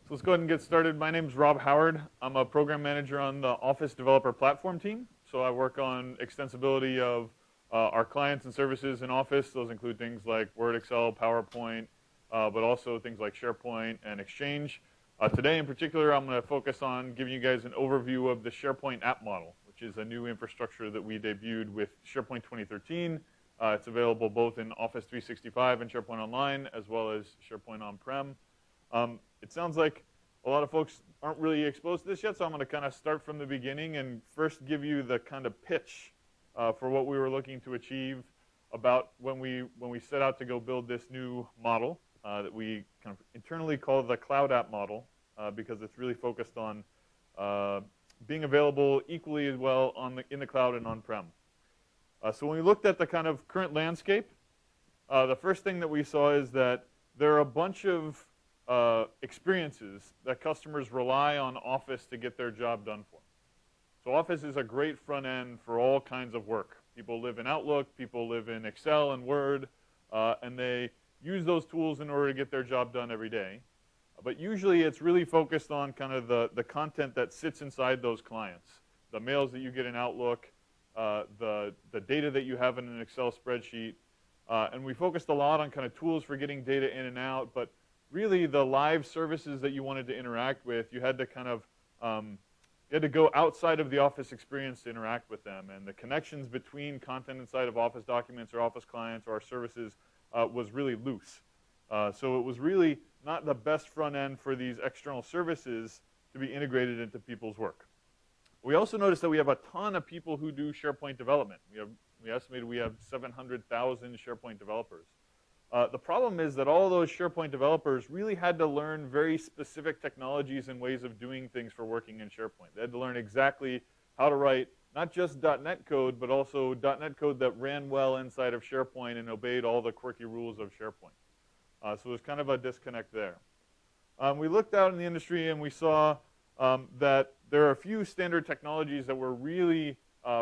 So let's go ahead and get started. My name is Rob Howard. I'm a program manager on the Office Developer Platform team. So I work on extensibility of our clients and services in Office. Those include things like Word, Excel, PowerPoint, but also things like SharePoint and Exchange. Today in particular, I'm going to focus on giving you guys an overview of the SharePoint app model, which is a new infrastructure that we debuted with SharePoint 2013. It's available both in Office 365 and SharePoint Online, as well as SharePoint On-Prem. It sounds like a lot of folks aren't really exposed to this yet, so I'm going to kind of start from the beginning and first give you the kind of pitch for what we were looking to achieve about when we set out to go build this new model that we kind of internally call the cloud app model because it's really focused on being available equally as well in the cloud and on-prem. So when we looked at the kind of current landscape, the first thing that we saw is that there are a bunch of experiences that customers rely on Office to get their job done for. So Office is a great front end for all kinds of work. People live in Outlook, people live in Excel and Word, and they use those tools in order to get their job done every day. But usually it's really focused on kind of the content that sits inside those clients. The mails that you get in Outlook, the data that you have in an Excel spreadsheet. And we focused a lot on kind of tools for getting data in and out, but really the live services that you wanted to interact with, you had to kind of you had to go outside of the Office experience to interact with them. And the connections between content inside of Office documents or Office clients or our services was really loose. So it was really not the best front end for these external services to be integrated into people's work. We also noticed that we have a ton of people who do SharePoint development. We estimated we have 700,000 SharePoint developers. The problem is that all those SharePoint developers really had to learn very specific technologies and ways of doing things for working in SharePoint. They had to learn exactly how to write not just .NET code, but also .NET code that ran well inside of SharePoint and obeyed all the quirky rules of SharePoint. So there's kind of a disconnect there. We looked out in the industry and we saw that there are a few standard technologies that were really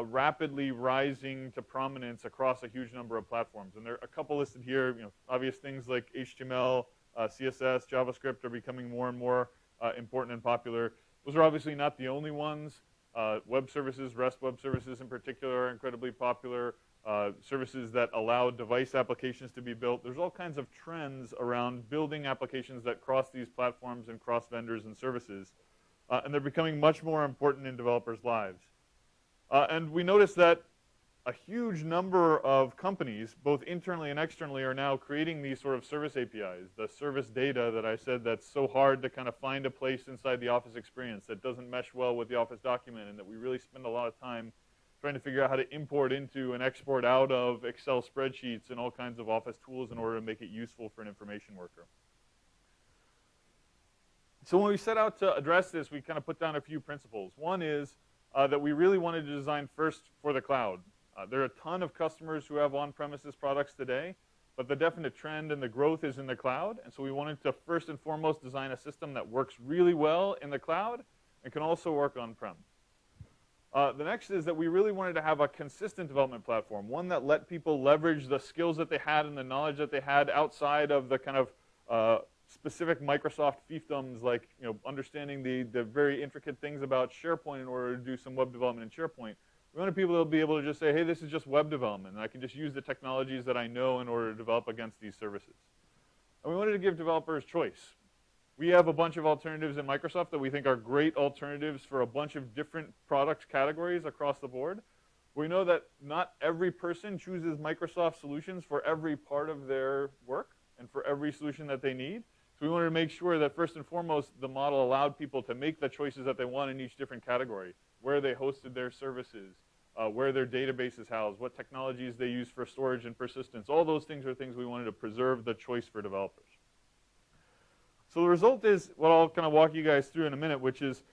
rapidly rising to prominence across a huge number of platforms. And there are a couple listed here. Obvious things like HTML, CSS, JavaScript are becoming more and more important and popular. Those are obviously not the only ones. Web services, REST web services in particular, are incredibly popular. Services that allow device applications to be built. There's all kinds of trends around building applications that cross these platforms and cross vendors and services. And they're becoming much more important in developers' lives. And we noticed that a huge number of companies, both internally and externally, are now creating these sort of service APIs, the service data that I said that's so hard to kind of find a place inside the Office experience that doesn't mesh well with the Office document, and that we really spend a lot of time trying to figure out how to import into and export out of Excel spreadsheets and all kinds of Office tools in order to make it useful for an information worker. So when we set out to address this, we kind of put down a few principles. One is that we really wanted to design first for the cloud. There are a ton of customers who have on-premises products today, but the definite trend and the growth is in the cloud. And so we wanted to first and foremost design a system that works really well in the cloud and can also work on-prem. The next is that we really wanted to have a consistent development platform, one that let people leverage the skills that they had and the knowledge that they had outside of the kind of specific Microsoft fiefdoms, like understanding the very intricate things about SharePoint in order to do some web development in SharePoint. We wanted people to be able to just say, hey, this is just web development, and I can just use the technologies that I know in order to develop against these services. And we wanted to give developers choice. We have a bunch of alternatives in Microsoft that we think are great alternatives for a bunch of different product categories across the board. We know that not every person chooses Microsoft solutions for every part of their work and for every solution that they need. So we wanted to make sure that first and foremost, the model allowed people to make the choices that they want in each different category, where they hosted their services, where their database is housed, what technologies they use for storage and persistence. All those things are things we wanted to preserve the choice for developers. So the result is what I'll kind of walk you guys through in a minute, which is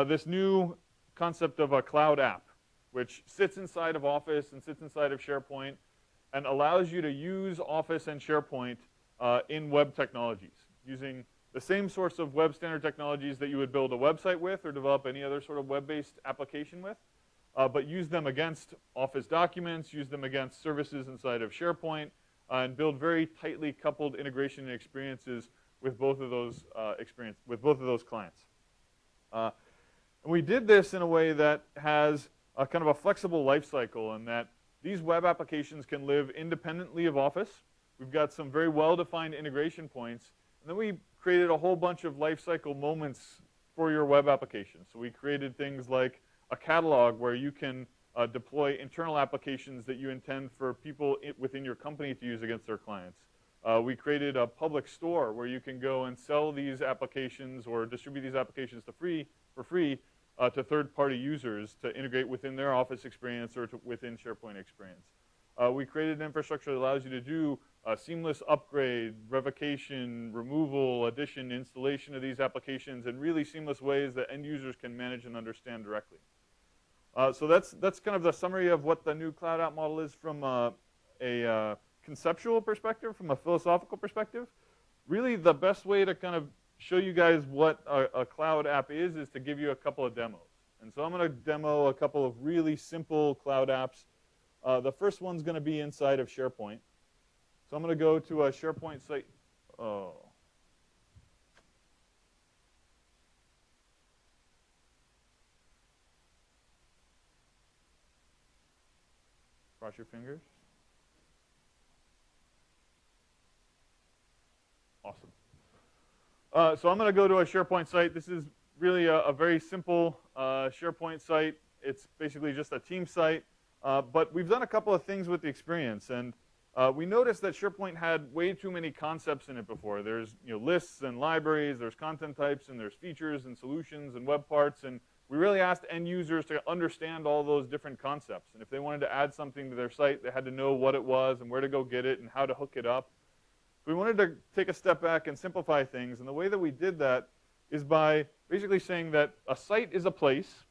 this new concept of a cloud app, which sits inside of Office and sits inside of SharePoint and allows you to use Office and SharePoint in web technologies, using the same sorts of web standard technologies that you would build a website with or develop any other sort of web-based application with, but use them against Office documents, use them against services inside of SharePoint, and build very tightly coupled integration and experiences with both of those clients. And we did this in a way that has a kind of a flexible life cycle, and that these web applications can live independently of Office. We've got some very well-defined integration points, and then we created a whole bunch of life cycle moments for your web application. So we created things like a catalog where you can deploy internal applications that you intend for people within your company to use against their clients. We created a public store where you can go and sell these applications or distribute these applications for free to third-party users to integrate within their Office experience or within SharePoint experience. We created an infrastructure that allows you to do seamless upgrade, revocation, removal, addition, installation of these applications in really seamless ways that end users can manage and understand directly. So that's kind of the summary of what the new cloud app model is from a conceptual perspective, from a philosophical perspective. Really, the best way to kind of show you guys what a cloud app is to give you a couple of demos. And so I'm going to demo a couple of really simple cloud apps. The first one's going to be inside of SharePoint. So I'm going to go to a SharePoint site. Oh. Cross your fingers. Awesome. So I'm going to go to a SharePoint site. This is really a very simple SharePoint site. It's basically just a team site. But we've done a couple of things with the experience. And we noticed that SharePoint had way too many concepts in it before. There's lists and libraries, there's content types, and there's features and solutions and web parts. And we really asked end users to understand all those different concepts. And if they wanted to add something to their site, they had to know what it was and where to go get it and how to hook it up. So we wanted to take a step back and simplify things. And the way that we did that is by basically saying that a site is a place.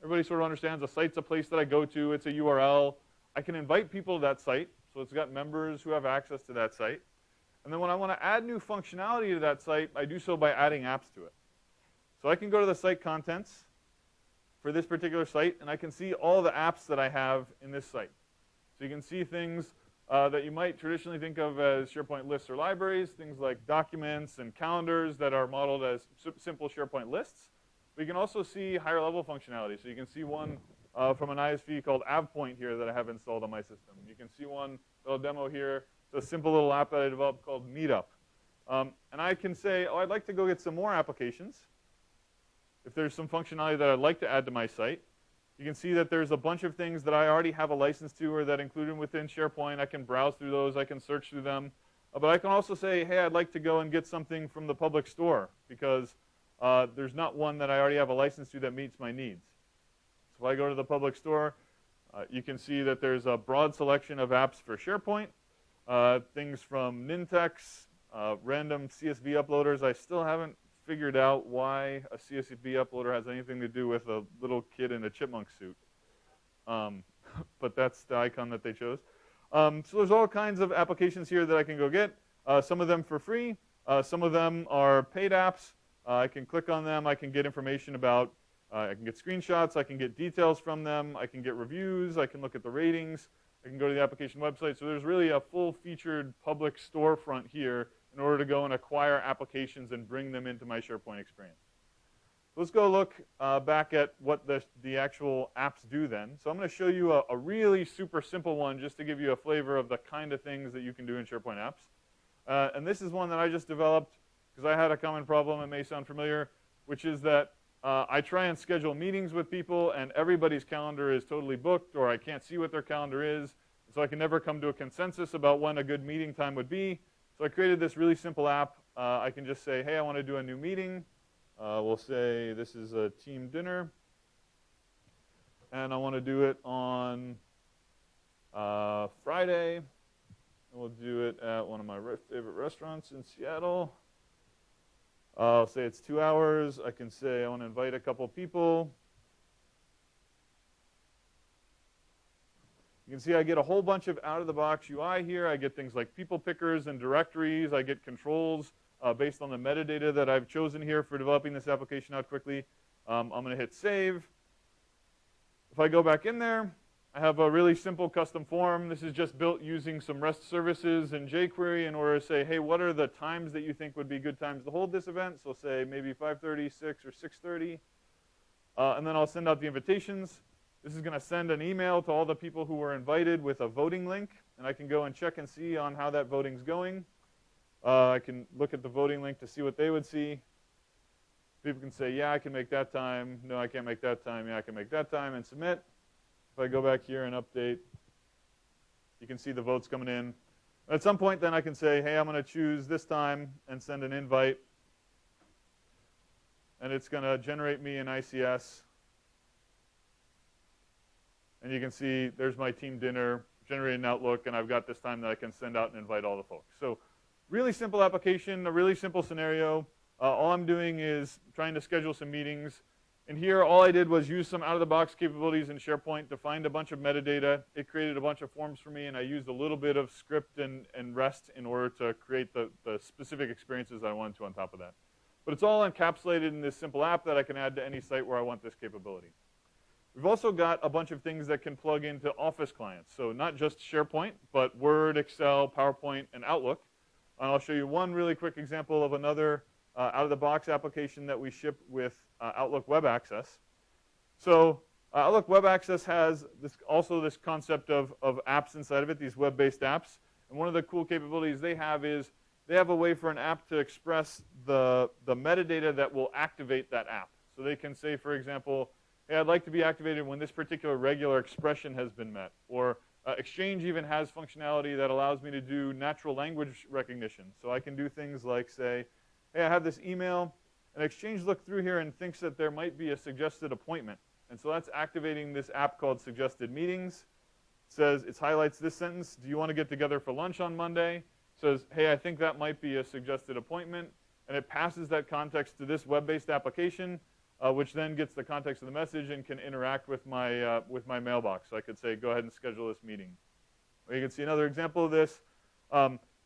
Everybody sort of understands a site's a place that I go to. It's a URL. I can invite people to that site. So it's got members who have access to that site. And then when I want to add new functionality to that site, I do so by adding apps to it. So I can go to the site contents for this particular site, and I can see all the apps that I have in this site. So you can see things that you might traditionally think of as SharePoint lists or libraries, things like documents and calendars that are modeled as simple SharePoint lists. But you can also see higher level functionality. So you can see one from an ISV called AvPoint here that I have installed on my system. You can see one little demo here. It's a simple little app that I developed called Meetup. And I can say, oh, I'd like to go get some more applications. If there's some functionality that I'd like to add to my site, you can see that there's a bunch of things that I already have a license to or that include them within SharePoint. I can browse through those. I can search through them. But I can also say, hey, I'd like to go and get something from the public store because there's not one that I already have a license to that meets my needs. So if I go to the public store, you can see that there's a broad selection of apps for SharePoint, things from Nintex, random CSV uploaders. I still haven't figured out why a CSV uploader has anything to do with a little kid in a chipmunk suit. But that's the icon that they chose. So there's all kinds of applications here that I can go get. Some of them for free. Some of them are paid apps. I can click on them. I can get information about, I can get screenshots. I can get details from them. I can get reviews. I can look at the ratings. I can go to the application website. So there's really a full-featured public storefront here in order to go and acquire applications and bring them into my SharePoint experience. So let's go look back at what the actual apps do then. So I'm going to show you a really super simple one just to give you a flavor of the kind of things that you can do in SharePoint apps. And this is one that I just developed because I had a common problem. It may sound familiar, which is that I try and schedule meetings with people, and everybody's calendar is totally booked, or I can't see what their calendar is. So I can never come to a consensus about when a good meeting time would be. So I created this really simple app. I can just say, hey, I want to do a new meeting. We'll say this is a team dinner. And I want to do it on Friday. And we'll do it at one of my favorite restaurants in Seattle. I'll say it's 2 hours. I can say I want to invite a couple people. You can see I get a whole bunch of out-of-the-box UI here. I get things like people pickers and directories. I get controls based on the metadata that I've chosen here for developing this application out quickly. I'm going to hit save. If I go back in there, I have a really simple custom form. This is just built using some REST services and jQuery in order to say, hey, what are the times that you think would be good times to hold this event? So say maybe 5:30, 6, or 6:30. And then I'll send out the invitations. This is going to send an email to all the people who were invited with a voting link. And I can go and check and see on how that voting's going. I can look at the voting link to see what they would see. People can say, yeah, I can make that time. No, I can't make that time. Yeah, I can make that time, and submit. If I go back here and update, you can see the votes coming in. At some point, then I can say, hey, I'm going to choose this time and send an invite. And it's going to generate me an ICS. And you can see there's my team dinner, generated an Outlook, and I've got this time that I can send out and invite all the folks. So really simple application, a really simple scenario. All I'm doing is trying to schedule some meetings. And here, all I did was use some out-of-the-box capabilities in SharePoint to find a bunch of metadata. It created a bunch of forms for me, and I used a little bit of script and REST in order to create the specific experiences I wanted to on top of that. But it's all encapsulated in this simple app that I can add to any site where I want this capability. We've also got a bunch of things that can plug into Office clients. So not just SharePoint, but Word, Excel, PowerPoint, and Outlook. And I'll show you one really quick example of another out-of-the-box application that we ship with Outlook Web Access. So Outlook Web Access has also this concept of apps inside of it, these web-based apps. And one of the cool capabilities they have is they have a way for an app to express the metadata that will activate that app. So they can say, for example, hey, I'd like to be activated when this particular regular expression has been met. Or Exchange even has functionality that allows me to do natural language recognition. So I can do things like say, hey, I have this email, and Exchange looked through here and thinks that there might be a suggested appointment. And so that's activating this app called Suggested Meetings. It says, it highlights this sentence, do you want to get together for lunch on Monday? It says, hey, I think that might be a suggested appointment. And it passes that context to this web-based application, which then gets the context of the message and can interact with my mailbox. So I could say, go ahead and schedule this meeting. Or you can see another example of this.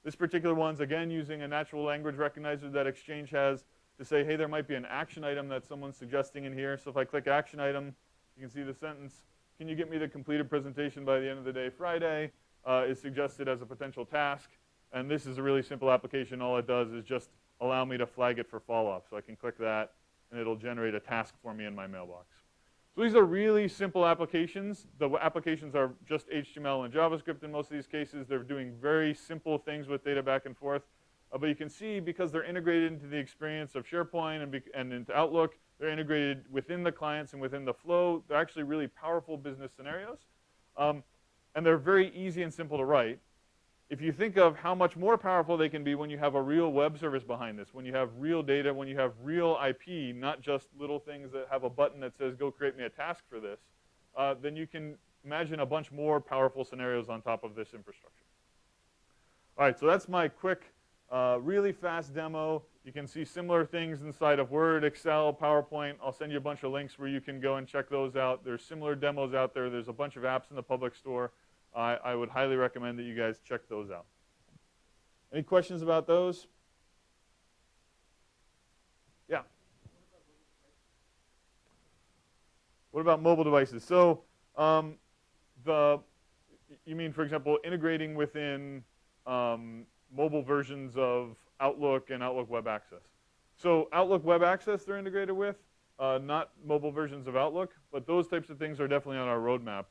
This particular one's, again, using a natural language recognizer that Exchange has to say, hey, there might be an action item that someone's suggesting in here. So if I click action item, you can see the sentence, can you get me the completed presentation by the end of the day Friday, is suggested as a potential task. And this is a really simple application. All it does is just allow me to flag it for follow-up. So I can click that, and it'll generate a task for me in my mailbox. So these are really simple applications. The applications are just HTML and JavaScript in most of these cases. They're doing very simple things with data back and forth. But you can see, because they're integrated into the experience of SharePoint and into Outlook, they're integrated within the clients and within the flow. They're actually really powerful business scenarios. And they're very easy and simple to write. If you think of how much more powerful they can be when you have a real web service behind this, when you have real data, when you have real IP, not just little things that have a button that says, go create me a task for this, then you can imagine a bunch more powerful scenarios on top of this infrastructure. All right, so that's my quick, really fast demo. You can see similar things inside of Word, Excel, PowerPoint. I'll send you a bunch of links where you can go and check those out. There's similar demos out there. There's a bunch of apps in the public store. I would highly recommend that you guys check those out. Any questions about those? Yeah. What about mobile devices? So you mean, for example, integrating within mobile versions of Outlook and Outlook Web Access. So Outlook Web Access they're integrated with, not mobile versions of Outlook, but those types of things are definitely on our roadmap.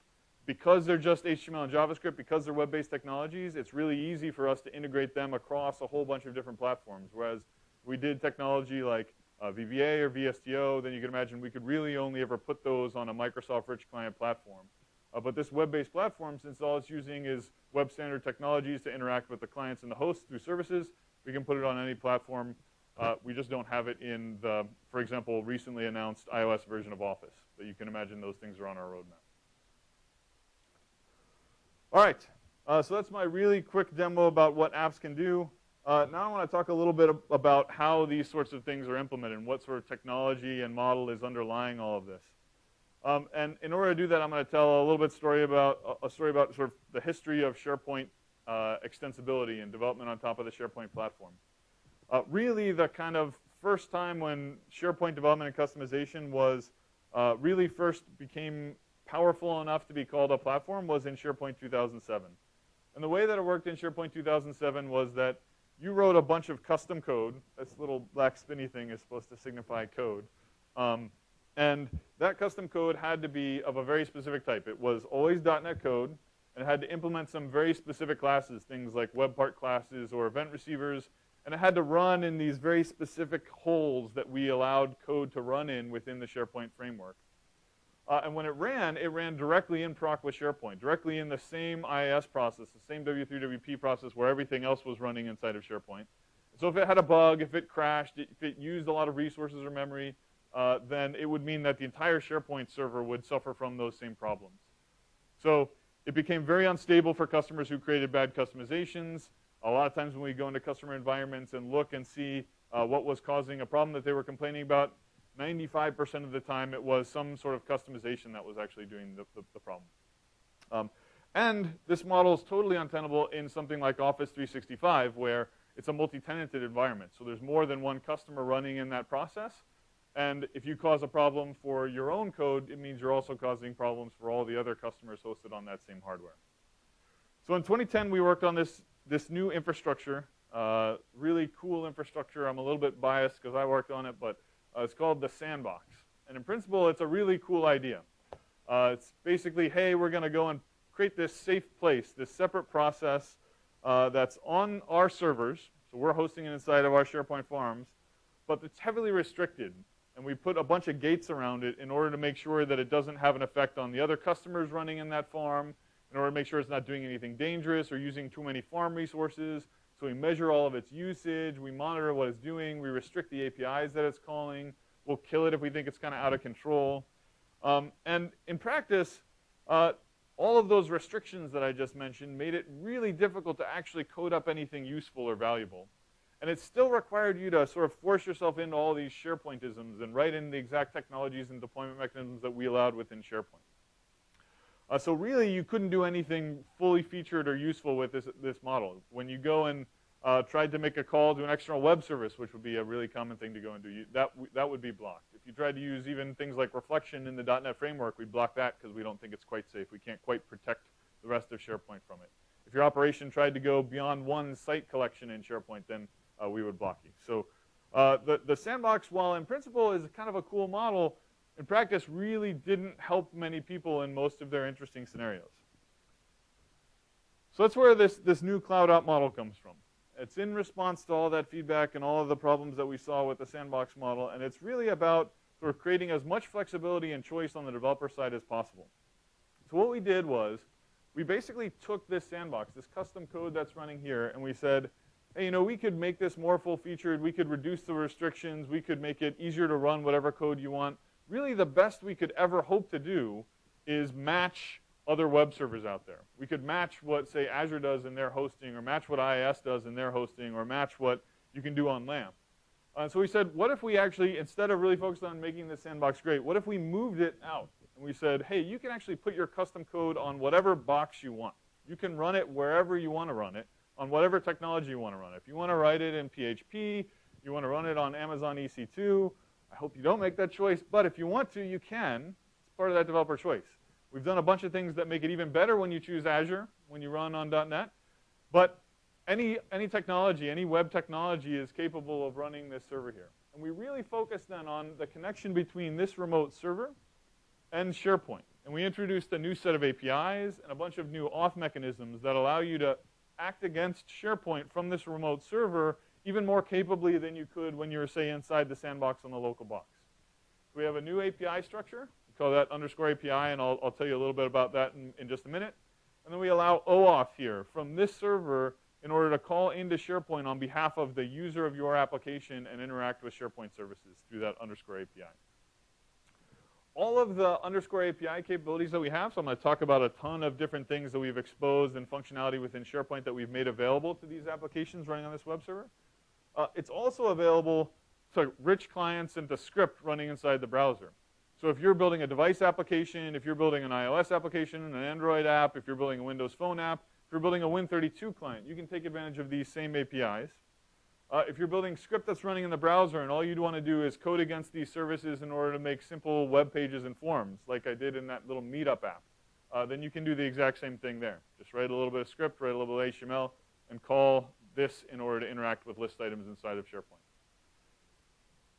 Because they're just HTML and JavaScript, because they're web-based technologies, it's really easy for us to integrate them across a whole bunch of different platforms. Whereas we did technology like VBA or VSTO, then you can imagine we could really only ever put those on a Microsoft Rich Client platform. But this web-based platform, since all it's using is web standard technologies to interact with the clients and the hosts through services, we can put it on any platform. We just don't have it in the, for example, recently announced iOS version of Office. But you can imagine those things are on our roadmap. All right, so that's my really quick demo about what apps can do. Now I want to talk a little bit about how these sorts of things are implemented and what sort of technology and model is underlying all of this. And in order to do that, I'm going to tell a little bit story about sort of the history of SharePoint extensibility and development on top of the SharePoint platform. Really, the kind of first time when SharePoint development and customization was really first became powerful enough to be called a platform was in SharePoint 2007. And the way that it worked in SharePoint 2007 was that you wrote a bunch of custom code. This little black spinny thing is supposed to signify code. And that custom code had to be of a very specific type. It was always .NET code, and it had to implement some very specific classes, things like web part classes or event receivers, and it had to run in these very specific holes that we allowed code to run in within the SharePoint framework. And when it ran directly in proc with SharePoint, directly in the same IIS process, the same W3WP process where everything else was running inside of SharePoint. So if it had a bug, if it crashed, if it used a lot of resources or memory, then it would mean that the entire SharePoint server would suffer from those same problems. So it became very unstable for customers who created bad customizations. A lot of times when we go into customer environments and look and see what was causing a problem that they were complaining about, 95% of the time it was some sort of customization that was actually doing the problem. And this model is totally untenable in something like Office 365, where it's a multi-tenanted environment. So there's more than one customer running in that process. And if you cause a problem for your own code, it means you're also causing problems for all the other customers hosted on that same hardware. So in 2010, we worked on this new infrastructure, really cool infrastructure. I'm a little bit biased because I worked on it, but it's called the Sandbox. And in principle, it's a really cool idea. It's basically, hey, we're going to go and create this safe place, this separate process that's on our servers. So we're hosting it inside of our SharePoint farms, but it's heavily restricted. And we put a bunch of gates around it in order to make sure that it doesn't have an effect on the other customers running in that farm, in order to make sure it's not doing anything dangerous or using too many farm resources. So we measure all of its usage. We monitor what it's doing. We restrict the APIs that it's calling. We'll kill it if we think it's kind of out of control. And in practice, all of those restrictions that I just mentioned made it really difficult to actually code up anything useful or valuable. And it still required you to sort of force yourself into all these SharePointisms and write in the exact technologies and deployment mechanisms that we allowed within SharePoint. So really, you couldn't do anything fully featured or useful with this model. When you go and tried to make a call to an external web service, which would be a really common thing to go and do, that would be blocked. If you tried to use even things like reflection in the .NET framework, we'd block that because we don't think it's quite safe. We can't quite protect the rest of SharePoint from it. If your operation tried to go beyond one site collection in SharePoint, then we would block you. So the Sandbox, while in principle is kind of a cool model, in practice really didn't help many people in most of their interesting scenarios. So that's where this new cloud op model comes from. It's in response to all that feedback and all of the problems that we saw with the Sandbox model, and it's really about sort of creating as much flexibility and choice on the developer side as possible. So what we did was we basically took this Sandbox, this custom code that's running here, and we said, hey, you know, we could make this more full-featured. We could reduce the restrictions. We could make it easier to run whatever code you want. Really, the best we could ever hope to do is match other web servers out there. We could match what, say, Azure does in their hosting, or match what IIS does in their hosting, or match what you can do on LAMP. So we said, what if we actually, instead of really focused on making this Sandbox great, what if we moved it out? And we said, hey, you can actually put your custom code on whatever box you want. You can run it wherever you want to run it, on whatever technology you want to run it. If you want to write it in PHP, you want to run it on Amazon EC2, I hope you don't make that choice, but if you want to, you can. It's part of that developer choice. We've done a bunch of things that make it even better when you choose Azure, when you run on .NET. But any technology, any web technology is capable of running this server here. And we really focus then on the connection between this remote server and SharePoint. And we introduced a new set of APIs and a bunch of new auth mechanisms that allow you to act against SharePoint from this remote server even more capably than you could when you were, say, inside the Sandbox on the local box. So we have a new API structure. We call that _API, and I'll tell you a little bit about that in just a minute. And then we allow OAuth here from this server in order to call into SharePoint on behalf of the user of your application and interact with SharePoint services through that _API. All of the _API capabilities that we have, so I'm going to talk about a ton of different things that we've exposed and functionality within SharePoint that we've made available to these applications running on this web server. It's also available to rich clients and to script running inside the browser. So if you're building a device application, if you're building an iOS application, an Android app, if you're building a Windows Phone app, if you're building a Win32 client, you can take advantage of these same APIs. If you're building script that's running in the browser and all you'd want to do is code against these services in order to make simple web pages and forms, like I did in that little Meetup app, then you can do the exact same thing there. Just write a little bit of script, write a little bit of HTML, and call this in order to interact with list items inside of SharePoint.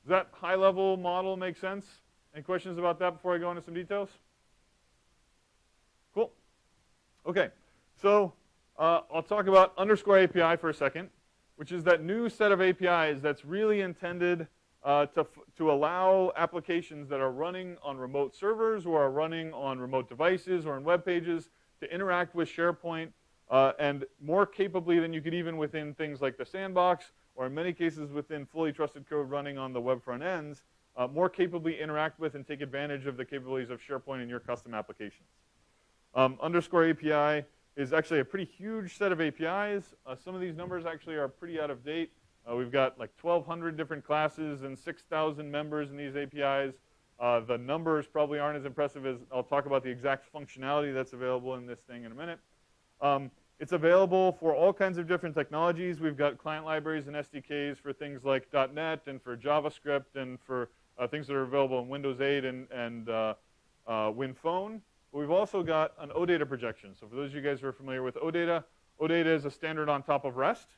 Does that high-level model make sense? Any questions about that before I go into some details? Cool. OK, so I'll talk about underscore API for a second, which is that new set of APIs that's really intended to allow applications that are running on remote servers or are running on remote devices or in web pages to interact with SharePoint and more capably than you could even within things like the sandbox, or in many cases within fully trusted code running on the web front ends, more capably interact with and take advantage of the capabilities of SharePoint in your custom applications. Underscore API is actually a pretty huge set of APIs. Some of these numbers actually are pretty out of date. We've got like 1,200 different classes and 6,000 members in these APIs. The numbers probably aren't as impressive as I'll talk about the exact functionality that's available in this thing in a minute. It's available for all kinds of different technologies. We've got client libraries and SDKs for things like .NET and for JavaScript and for things that are available in Windows 8 and WinPhone. But we've also got an OData projection. So for those of you guys who are familiar with OData, OData is a standard on top of REST.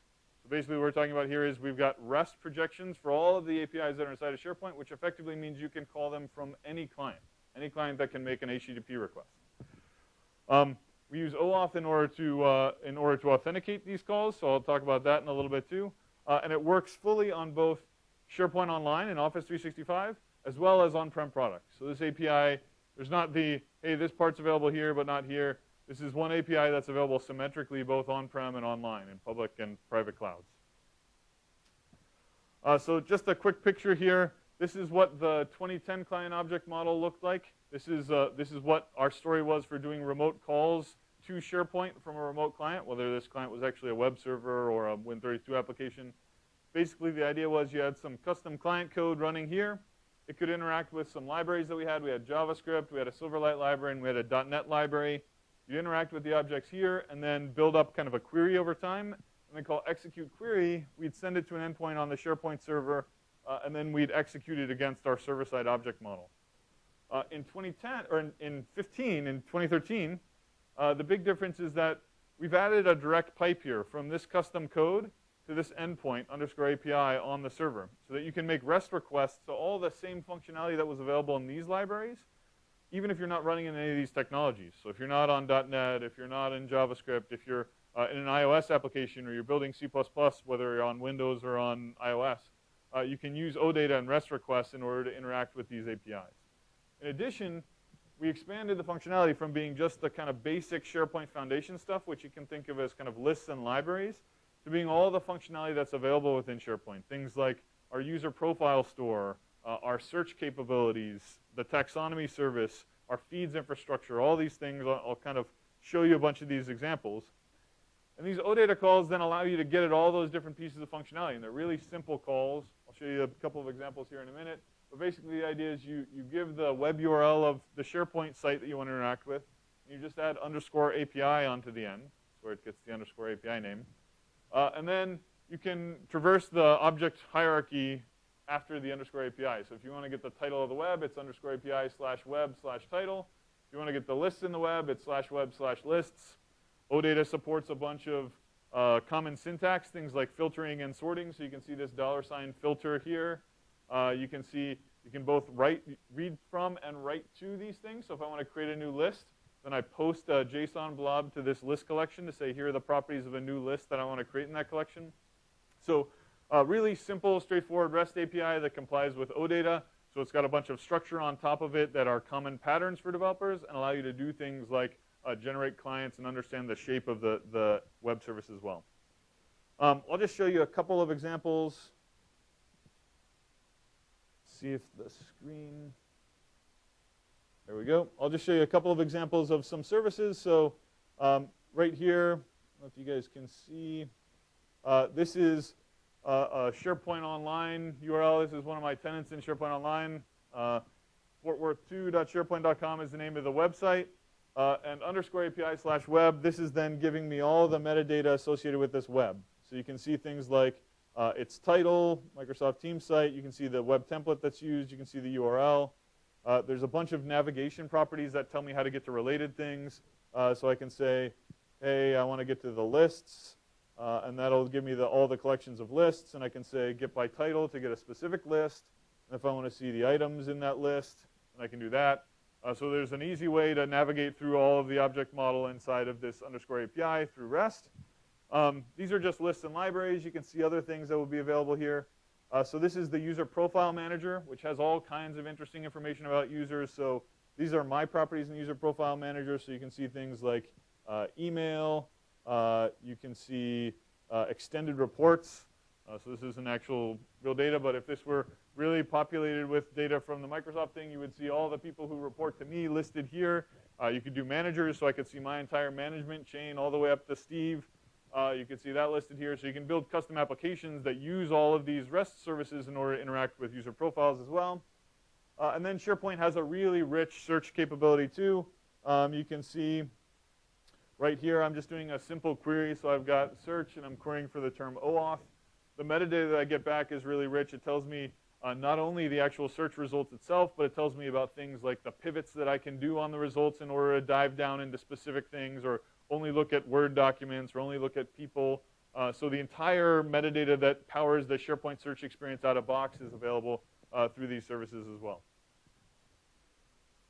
So basically what we're talking about here is we've got REST projections for all of the APIs that are inside of SharePoint, which effectively means you can call them from any client that can make an HTTP request. We use OAuth in order to authenticate these calls, so I'll talk about that in a little bit too. And it works fully on both SharePoint Online and Office 365, as well as on-prem products. So this API, there's not the, hey, this part's available here but not here. This is one API that's available symmetrically both on-prem and online in public and private clouds. So just a quick picture here. This is what the 2010 client object model looked like. This is what our story was for doing remote calls to SharePoint from a remote client, whether this client was actually a web server or a Win32 application. Basically, the idea was you had some custom client code running here. It could interact with some libraries that we had. We had JavaScript, we had a Silverlight library, and we had a .NET library. You'd interact with the objects here and then build up kind of a query over time. And then call execute query. We'd send it to an endpoint on the SharePoint server, and then we'd execute it against our server-side object model. In 2013, the big difference is that we've added a direct pipe here from this custom code to this endpoint underscore API on the server so that you can make REST requests to all the same functionality that was available in these libraries, even if you're not running in any of these technologies. So if you're not on .NET, if you're not in JavaScript, if you're in an iOS application or you're building C++, whether you're on Windows or on iOS, you can use OData and REST requests in order to interact with these APIs. In addition, we expanded the functionality from being just the kind of basic SharePoint Foundation stuff, which you can think of as kind of lists and libraries, to being all the functionality that's available within SharePoint. Things like our user profile store, our search capabilities, the taxonomy service, our feeds infrastructure, all these things. I'll kind of show you a bunch of these examples. And these OData calls then allow you to get at all those different pieces of functionality. And they're really simple calls. I'll show you a couple of examples here in a minute. But basically the idea is you give the web URL of the SharePoint site that you want to interact with. And you just add underscore API onto the end. That's where it gets the underscore API name. And then you can traverse the object hierarchy after the underscore API. So if you want to get the title of the web, it's underscore API /web/title. If you want to get the lists in the web, it's /web/lists. OData supports a bunch of common syntax, things like filtering and sorting. So you can see this $ filter here. You can see you can both read from and write to these things. So if I want to create a new list, then I post a JSON blob to this list collection to say, here are the properties of a new list that I want to create in that collection. So really simple, straightforward REST API that complies with OData. So it's got a bunch of structure on top of it that are common patterns for developers and allow you to do things like generate clients and understand the shape of the web service as well. I'll just show you a couple of examples. See if the screen, there we go. I'll just show you a couple of examples of some services. So right here, I don't know if you guys can see, this is a SharePoint Online URL. This is one of my tenants in SharePoint Online. fortworth2.sharepoint.com is the name of the website. And underscore API /web, this is then giving me all the metadata associated with this web. So you can see things like its title, Microsoft Teams site. You can see the web template that's used. You can see the URL. There's a bunch of navigation properties that tell me how to get to related things. So I can say, hey, I want to get to the lists. And that'll give me all the collections of lists. And I can say get by title to get a specific list. And if I want to see the items in that list, then I can do that. So there's an easy way to navigate through all of the object model inside of this _ API through REST. These are just lists and libraries. You can see other things that will be available here. So this is the user profile manager, which has all kinds of interesting information about users. So these are my properties in the user profile manager. So you can see things like email. You can see extended reports. So this isn't actual real data, but if this were really populated with data from the Microsoft thing, you would see all the people who report to me listed here. You could do managers, so I could see my entire management chain all the way up to Steve. You can see that listed here. So you can build custom applications that use all of these REST services in order to interact with user profiles as well. And then SharePoint has a really rich search capability too. You can see right here, I'm just doing a simple query. So I've got search, and I'm querying for the term OAuth. The metadata that I get back is really rich. It tells me not only the actual search results itself, but it tells me about things like the pivots that I can do on the results in order to dive down into specific things, or only look at Word documents, or only look at people. So the entire metadata that powers the SharePoint search experience out of box is available through these services as well.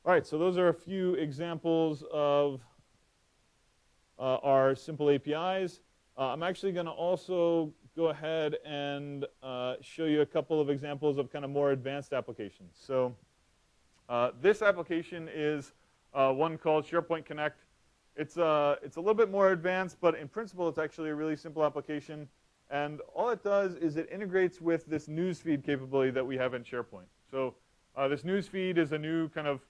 All right, so those are a few examples of our simple APIs. I'm actually going to also go ahead and show you a couple of examples of kind of more advanced applications. So this application is one called SharePoint Connect. It's a little bit more advanced, but in principle, it's actually a really simple application. And all it does is it integrates with this newsfeed capability that we have in SharePoint. So this newsfeed is a new kind of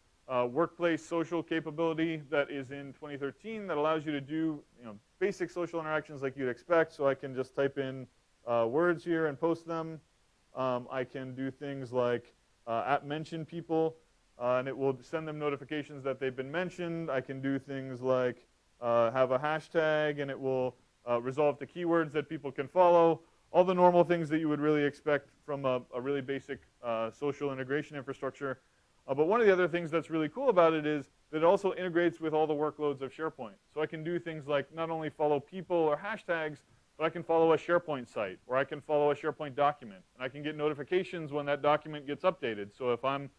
workplace social capability that is in 2013 that allows you to do basic social interactions like you'd expect. So I can just type in words here and post them. I can do things like @mention people, and it will send them notifications that they've been mentioned. I can do things like have a hashtag, and it will resolve to keywords that people can follow. All the normal things that you would really expect from a really basic social integration infrastructure. But one of the other things that's really cool about it is that it also integrates with all the workloads of SharePoint. So I can do things like not only follow people or hashtags, but I can follow a SharePoint site, or I can follow a SharePoint document, and I can get notifications when that document gets updated. So if I'm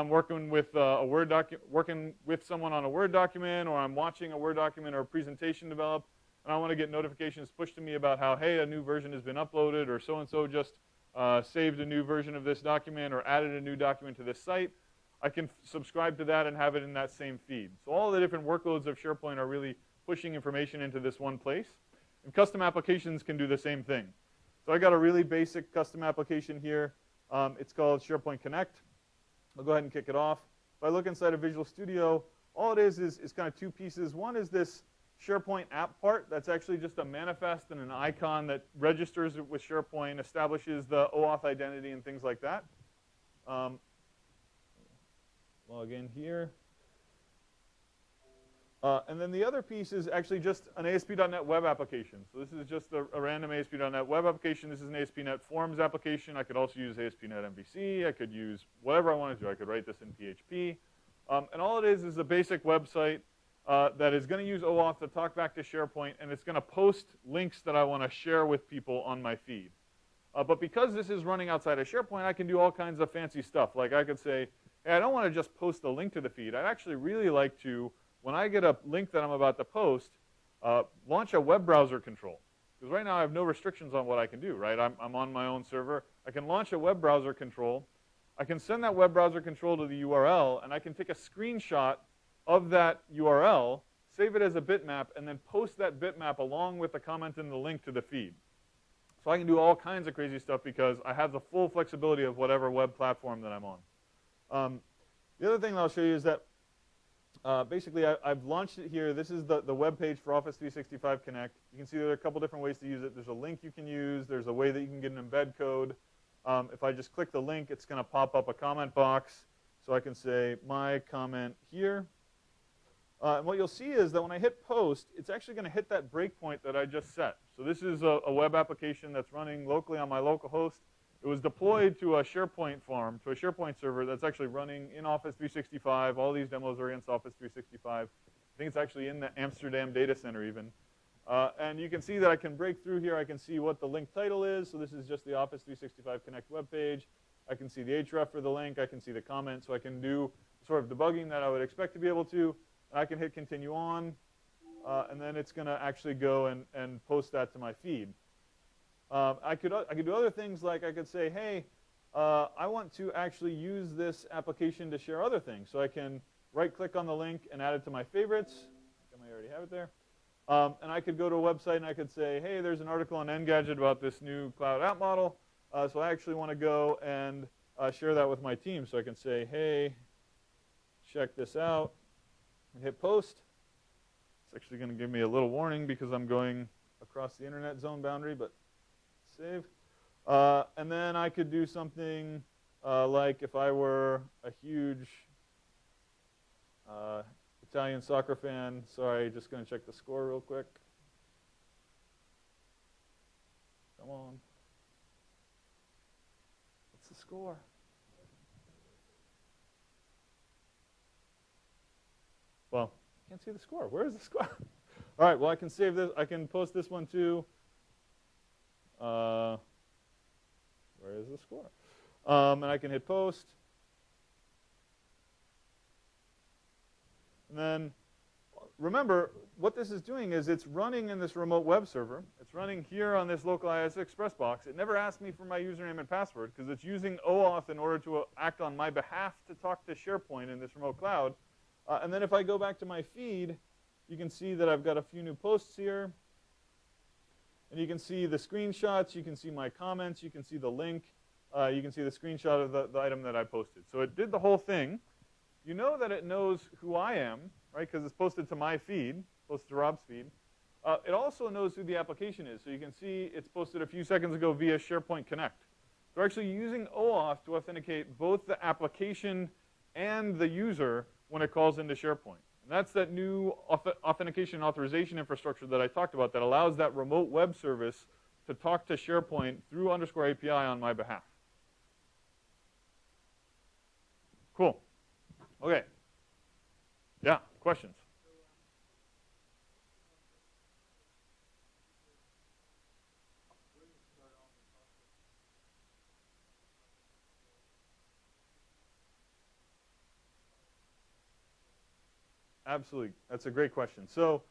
working with working with someone on a Word document, or I'm watching a Word document or a presentation develop, and I want to get notifications pushed to me about how, hey, a new version has been uploaded, or so-and-so just saved a new version of this document or added a new document to this site, I can subscribe to that and have it in that same feed. So all the different workloads of SharePoint are really pushing information into this one place. And custom applications can do the same thing. So I got a really basic custom application here. It's called SharePoint Connect. I'll go ahead and kick it off. If I look inside of Visual Studio, all it is kind of two pieces. One is this SharePoint app part. That's actually just a manifest and an icon that registers it with SharePoint, establishes the OAuth identity and things like that. Log in here. And then the other piece is actually just an ASP.NET web application. So this is just a random ASP.NET web application. This is an ASP.NET Forms application. I could also use ASP.NET MVC. I could use whatever I want to do. I could write this in PHP. And all it is a basic website that is going to use OAuth to talk back to SharePoint, and it's going to post links that I want to share with people on my feed. But because this is running outside of SharePoint, I can do all kinds of fancy stuff. Like I could say, hey, I don't want to just post a link to the feed. I'd actually really like to, when I get a link that I'm about to post, launch a web browser control. Because right now I have no restrictions on what I can do, right? I'm on my own server. I can launch a web browser control. I can send that web browser control to the URL, and I can take a screenshot of that URL, save it as a bitmap, and then post that bitmap along with the comment and the link to the feed. So I can do all kinds of crazy stuff because I have the full flexibility of whatever web platform that I'm on. The other thing that I'll show you is that basically I've launched it here. This is the web page for Office 365 Connect. You can see there are a couple different ways to use it. There's a link you can use. There's a way that you can get an embed code. If I just click the link, it's going to pop up a comment box. So I can say my comment here. And what you'll see is that when I hit post, it's actually going to hit that breakpoint that I just set. So this is a web application that's running locally on my local host. It was deployed to a SharePoint farm, to a SharePoint server that's actually running in Office 365. All these demos are against Office 365. I think it's actually in the Amsterdam data center even. And you can see that I can break through here. I can see what the link title is. So this is just the Office 365 Connect web page. I can see the href for the link. I can see the comment. So I can do sort of debugging that I would expect to be able to. I can hit continue on, and then it's going to actually go and post that to my feed. I could do other things, like I could say, hey, I want to actually use this application to share other things. So I can right-click on the link and add it to my favorites. I may already have it there. And I could go to a website and I could say, hey, there's an article on Engadget about this new cloud app model. So I actually want to go and share that with my team. So I can say, hey, check this out. And hit post. It's actually going to give me a little warning because I'm going across the internet zone boundary, but save. And then I could do something like if I were a huge Italian soccer fan. Sorry, just going to check the score real quick. Come on. What's the score? Well, I can't see the score. Where is the score? All right, well, I can save this. I can post this one too. Where is the score? And I can hit post. And then remember, what this is doing is it's running in this remote web server. It's running here on this local IIS Express box. It never asked me for my username and password because it's using OAuth in order to act on my behalf to talk to SharePoint in this remote cloud. And then if I go back to my feed, you can see that I've got a few new posts here. And you can see the screenshots. You can see my comments. You can see the link. You can see the screenshot of the item that I posted. So it did the whole thing. You know that it knows who I am, right, because it's posted to my feed, posted to Rob's feed. It also knows who the application is. So you can see it's posted a few seconds ago via SharePoint Connect. So we're actually using OAuth to authenticate both the application and the user when it calls into SharePoint. And that's that new authentication and authorization infrastructure that I talked about that allows that remote web service to talk to SharePoint through _ API on my behalf. Cool. Okay. Yeah, questions? Absolutely. That's a great question. So,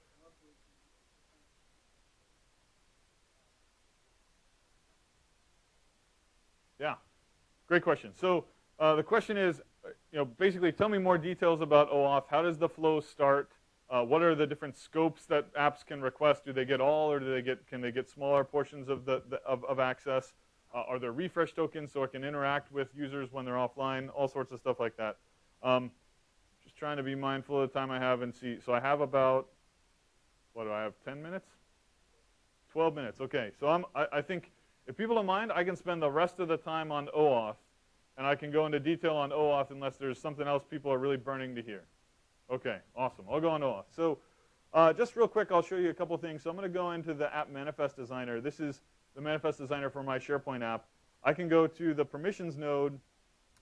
yeah, great question. So the question is, basically tell me more details about OAuth. How does the flow start? What are the different scopes that apps can request? Do they get all, or can they get smaller portions of access? Are there refresh tokens so it can interact with users when they're offline? All sorts of stuff like that. Just trying to be mindful of the time I have and see. So I have about, what do I have, 10 minutes? 12 minutes, okay. So I think if people don't mind, I can spend the rest of the time on OAuth, and I can go into detail on OAuth unless there's something else people are really burning to hear. Okay, awesome. I'll go on OAuth. So just real quick, I'll show you a couple things. So I'm going to go into the app manifest designer. This is the manifest designer for my SharePoint app. I can go to the permissions node,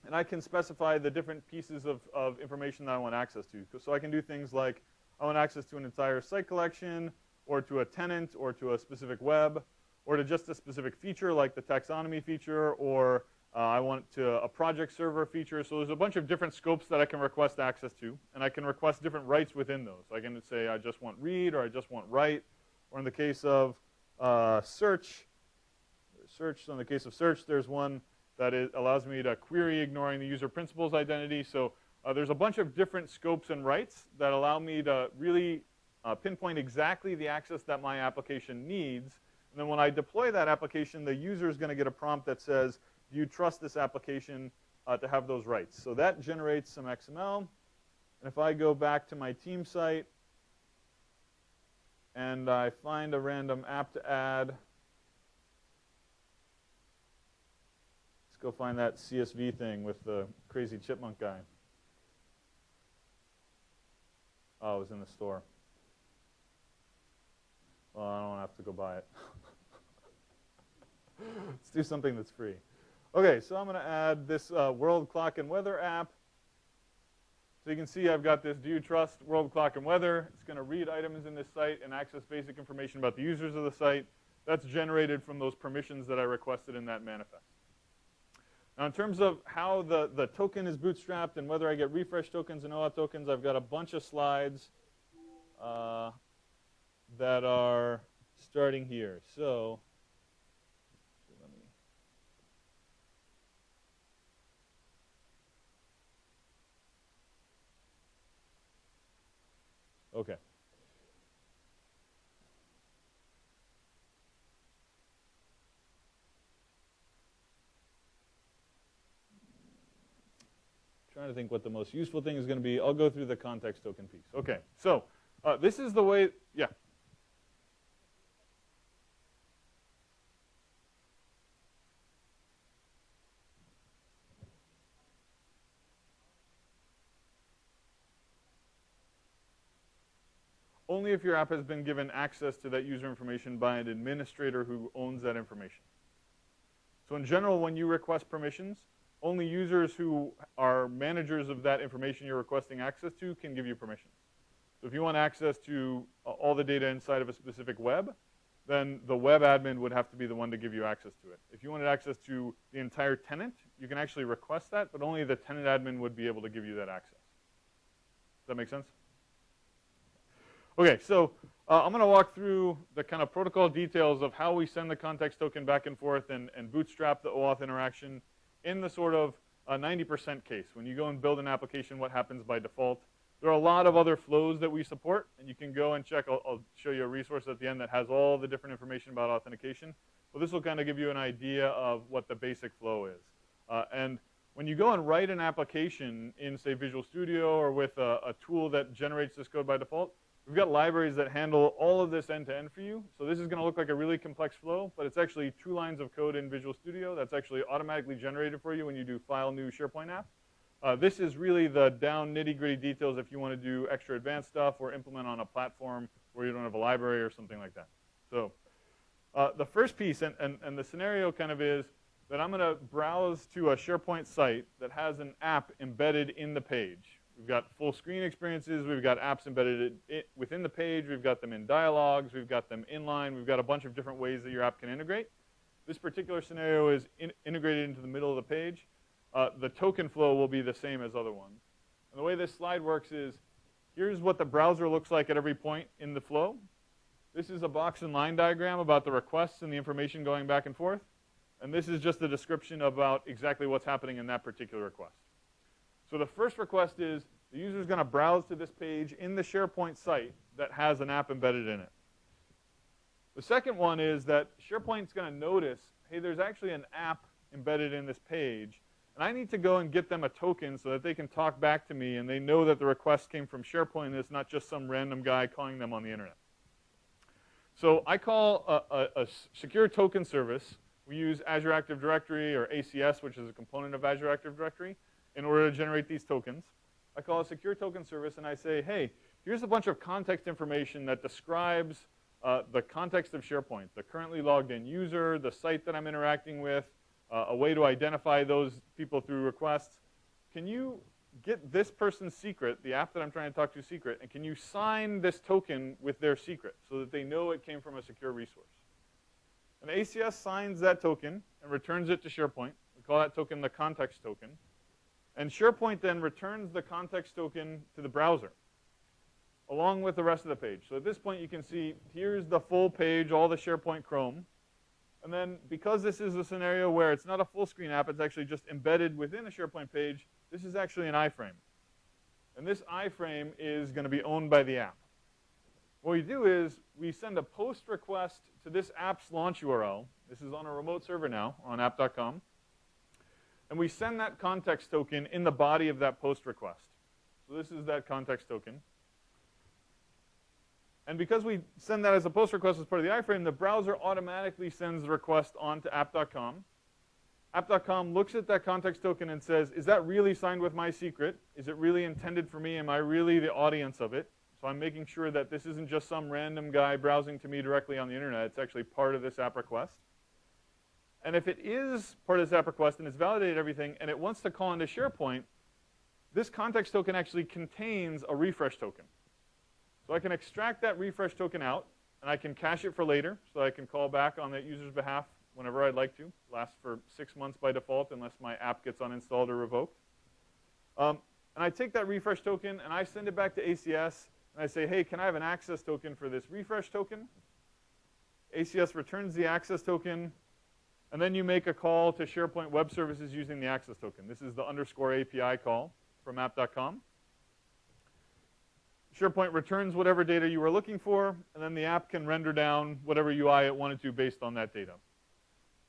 and I can specify the different pieces of information that I want access to. So I can do things like I want access to an entire site collection, or to a tenant, or to a specific web, or to just a specific feature like the taxonomy feature, or I want to a project server feature. So there's a bunch of different scopes that I can request access to, and I can request different rights within those. I can say I just want read, or I just want write, or in the case of search, so in the case of search, there's one that allows me to query ignoring the user principals identity. So there's a bunch of different scopes and rights that allow me to really pinpoint exactly the access that my application needs. And then when I deploy that application, the user is going to get a prompt that says, do you trust this application to have those rights? So that generates some XML. And if I go back to my team site and I find a random app to add, let's go find that CSV thing with the crazy chipmunk guy. Oh, it was in the store. Well, I don't have to go buy it. Let's do something that's free. Okay, so I'm going to add this world clock and weather app. So you can see I've got this do you trust world clock and weather. It's going to read items in this site and access basic information about the users of the site. That's generated from those permissions that I requested in that manifest. Now, in terms of how the token is bootstrapped and whether I get refresh tokens and OAuth tokens, I've got a bunch of slides that are starting here. So let me. Okay. Trying to think what the most useful thing is going to be. I'll go through the context token piece. Okay, so this is the way, yeah. Only if your app has been given access to that user information by an administrator who owns that information. So in general, when you request permissions, only users who are managers of that information you're requesting access to can give you permissions. So if you want access to all the data inside of a specific web, then the web admin would have to be the one to give you access to it. If you wanted access to the entire tenant, you can actually request that, but only the tenant admin would be able to give you that access. Does that make sense? Okay, so I'm going to walk through the kind of protocol details of how we send the context token back and forth and bootstrap the OAuth interaction in the sort of 90% case. When you go and build an application, what happens by default? There are a lot of other flows that we support, and you can go and check. I'll show you a resource at the end that has all the different information about authentication. Well, this will kind of give you an idea of what the basic flow is. And when you go and write an application in, say, Visual Studio or with a tool that generates this code by default, we've got libraries that handle all of this end-to-end for you. So this is going to look like a really complex flow, but it's actually 2 lines of code in Visual Studio that's actually automatically generated for you when you do file new SharePoint app. This is really the down nitty-gritty details if you want to do extra advanced stuff or implement on a platform where you don't have a library or something like that. So the first piece, and the scenario kind of is that I'm going to browse to a SharePoint site that has an app embedded in the page. We've got full screen experiences. We've got apps embedded within the page. We've got them in dialogues. We've got them inline. We've got a bunch of different ways that your app can integrate. This particular scenario is integrated into the middle of the page. The token flow will be the same as other ones. And the way this slide works is, here's what the browser looks like at every point in the flow. This is a box and line diagram about the requests and the information going back and forth. And this is just a description about exactly what's happening in that particular request. So the first request is the user is going to browse to this page in the SharePoint site that has an app embedded in it. The second one is that SharePoint's going to notice, hey, there's actually an app embedded in this page, and I need to go and get them a token so that they can talk back to me and they know that the request came from SharePoint and it's not just some random guy calling them on the internet. So I call a secure token service. We use Azure Active Directory or ACS, which is a component of Azure Active Directory, in order to generate these tokens. I call a secure token service and I say, hey, here's a bunch of context information that describes the context of SharePoint, the currently logged in user, the site that I'm interacting with, a way to identify those people through requests. Can you get this person's secret, the app that I'm trying to talk to secret, and can you sign this token with their secret so that they know it came from a secure resource? And ACS signs that token and returns it to SharePoint. We call that token the context token. And SharePoint then returns the context token to the browser, along with the rest of the page. So at this point, you can see here's the full page, all the SharePoint Chrome. And then because this is a scenario where it's not a full screen app, it's actually just embedded within a SharePoint page, this is actually an iframe. And this iframe is going to be owned by the app. What we do is we send a post request to this app's launch URL. This is on a remote server now on app.com. And we send that context token in the body of that post request. So this is that context token. And because we send that as a post request as part of the iframe, the browser automatically sends the request on to app.com. App.com looks at that context token and says, is that really signed with my secret? Is it really intended for me? Am I really the audience of it? So I'm making sure that this isn't just some random guy browsing to me directly on the internet. It's actually part of this app request. And if it is part of this app request and it's validated everything and it wants to call into SharePoint, this context token actually contains a refresh token. So I can extract that refresh token out, and I can cache it for later, so I can call back on that user's behalf whenever I'd like to. Lasts for 6 months by default unless my app gets uninstalled or revoked. And I take that refresh token and I send it back to ACS, and I say, hey, can I have an access token for this refresh token? ACS returns the access token, and then you make a call to SharePoint Web Services using the access token. This is the _ API call from app.com. SharePoint returns whatever data you were looking for, and then the app can render down whatever UI it wanted to based on that data.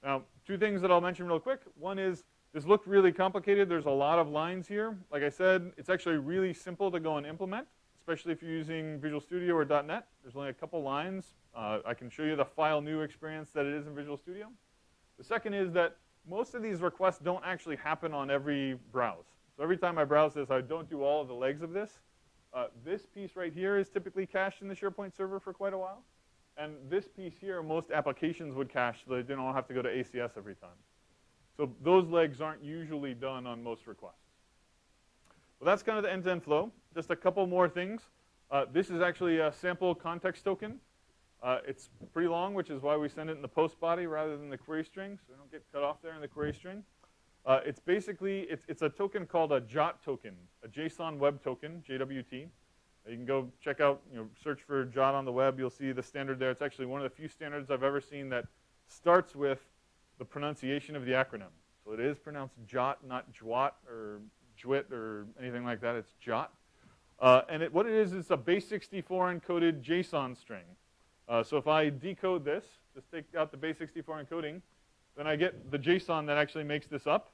Now, 2 things that I'll mention real quick. One is, this looked really complicated. There's a lot of lines here. Like I said, it's actually really simple to go and implement, especially if you're using Visual Studio or .NET. There's only a couple lines. I can show you the file new experience that it is in Visual Studio. The second is that most of these requests don't actually happen on every browse. So every time I browse this, I don't do all of the legs of this. This piece right here is typically cached in the SharePoint server for quite a while. And this piece here, most applications would cache so they didn't all have to go to ACS every time. So those legs aren't usually done on most requests. Well, that's kind of the end-to-end flow. Just a couple more things. This is actually a sample context token. It's pretty long, which is why we send it in the post body rather than the query string, so we don't get cut off there in the query string. It's basically, it's a token called a JWT token, a JSON Web Token, JWT. You can go check out, search for JWT on the web. You'll see the standard there. It's actually one of the few standards I've ever seen that starts with the pronunciation of the acronym. So it is pronounced JWT, not JWT or JWT or anything like that. It's JWT. And what it is, it's a base 64 encoded JSON string. So if I decode this, just take out the base 64 encoding, then I get the JSON that actually makes this up.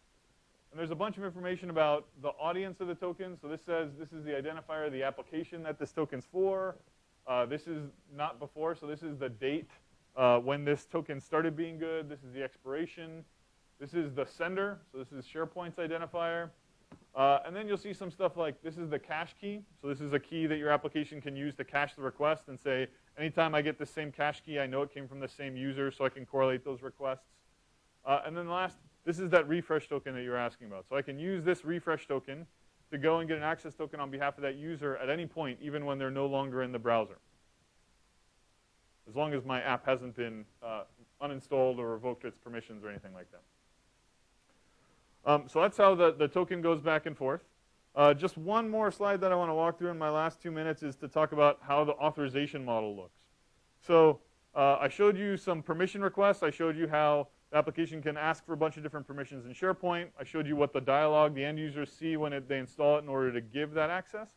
And there's a bunch of information about the audience of the token. So this says this is the identifier of the application that this token's for. This is not before, so this is the date when this token started being good. This is the expiration. This is the sender, so this is SharePoint's identifier. And then you'll see some stuff like this is the cache key. So this is a key that your application can use to cache the request and say, anytime I get the same cache key, I know it came from the same user, so I can correlate those requests. And then last, this is that refresh token that you were asking about. So I can use this refresh token to go and get an access token on behalf of that user at any point, even when they're no longer in the browser, as long as my app hasn't been uninstalled or revoked its permissions or anything like that. So that's how the token goes back and forth. Just one more slide that I want to walk through in my last 2 minutes is to talk about how the authorization model looks. So I showed you some permission requests. I showed you how the application can ask for a bunch of different permissions in SharePoint. I showed you what the dialog the end users see when they install it in order to give that access.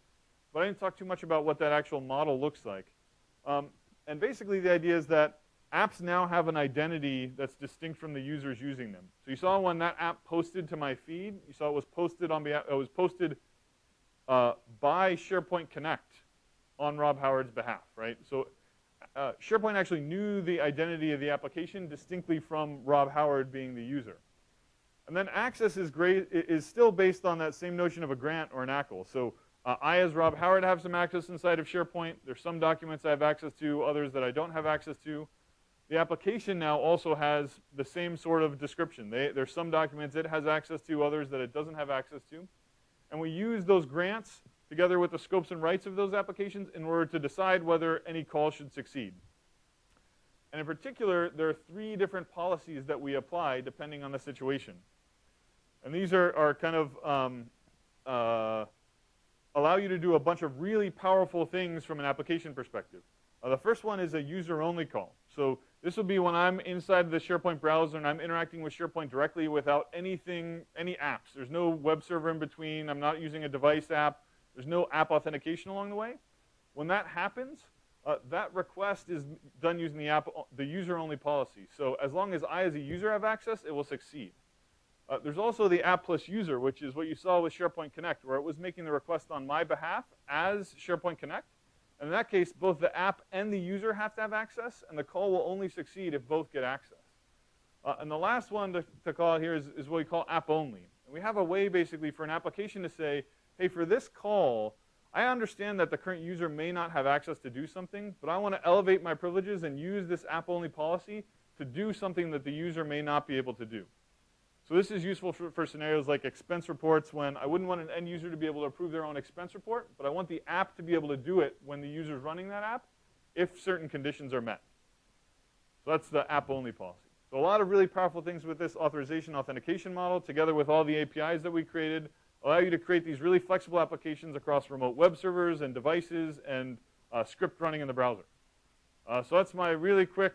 But I didn't talk too much about what that actual model looks like. And basically the idea is that apps now have an identity that's distinct from the users using them. So you saw when that app posted to my feed, you saw it was posted on behalf, it was posted by SharePoint Connect on Rob Howard's behalf, right? So SharePoint actually knew the identity of the application distinctly from Rob Howard being the user. And then access is still based on that same notion of a grant or an ACL. So I, as Rob Howard, have some access inside of SharePoint. There's some documents I have access to, others that I don't have access to. The application now also has the same sort of description. There's some documents it has access to, others that it doesn't have access to. And we use those grants together with the scopes and rights of those applications in order to decide whether any call should succeed. And in particular, there are 3 different policies that we apply depending on the situation. And these are kind of allow you to do a bunch of really powerful things from an application perspective. The first one is a user-only call. So this will be when I'm inside the SharePoint browser and I'm interacting with SharePoint directly without any apps. There's no web server in between. I'm not using a device app. There's no app authentication along the way. When that happens, that request is done using the user-only policy. So as long as I, as a user, have access, it will succeed. There's also the app plus user, which is what you saw with SharePoint Connect, where it was making the request on my behalf as SharePoint Connect. And in that case, both the app and the user have to have access, and the call will only succeed if both get access. And the last one to call out here is what we call app only. And we have a way, basically, for an application to say, hey, for this call, I understand that the current user may not have access to do something, but I want to elevate my privileges and use this app-only policy to do something that the user may not be able to do. So this is useful for scenarios like expense reports when I wouldn't want an end user to be able to approve their own expense report, but I want the app to be able to do it when the user's running that app if certain conditions are met. So that's the app-only policy. So a lot of really powerful things with this authorization authentication model, together with all the APIs that we created, allow you to create these really flexible applications across remote web servers and devices and script running in the browser. So that's my really quick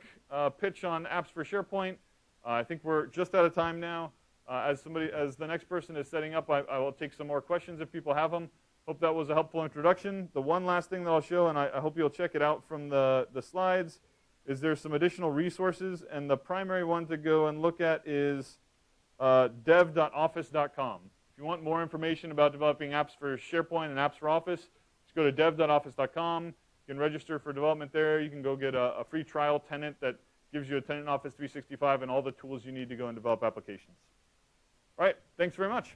pitch on apps for SharePoint. I think we're just out of time now. As the next person is setting up, I will take some more questions if people have them. Hope that was a helpful introduction. The one last thing that I'll show, and I hope you'll check it out from the slides, is there's some additional resources, and the primary one to go and look at is dev.office.com. If you want more information about developing apps for SharePoint and apps for Office, just go to dev.office.com. You can register for development there. You can go get a free trial tenant that gives you a tenant in Office 365 and all the tools you need to go and develop applications. All right, thanks very much.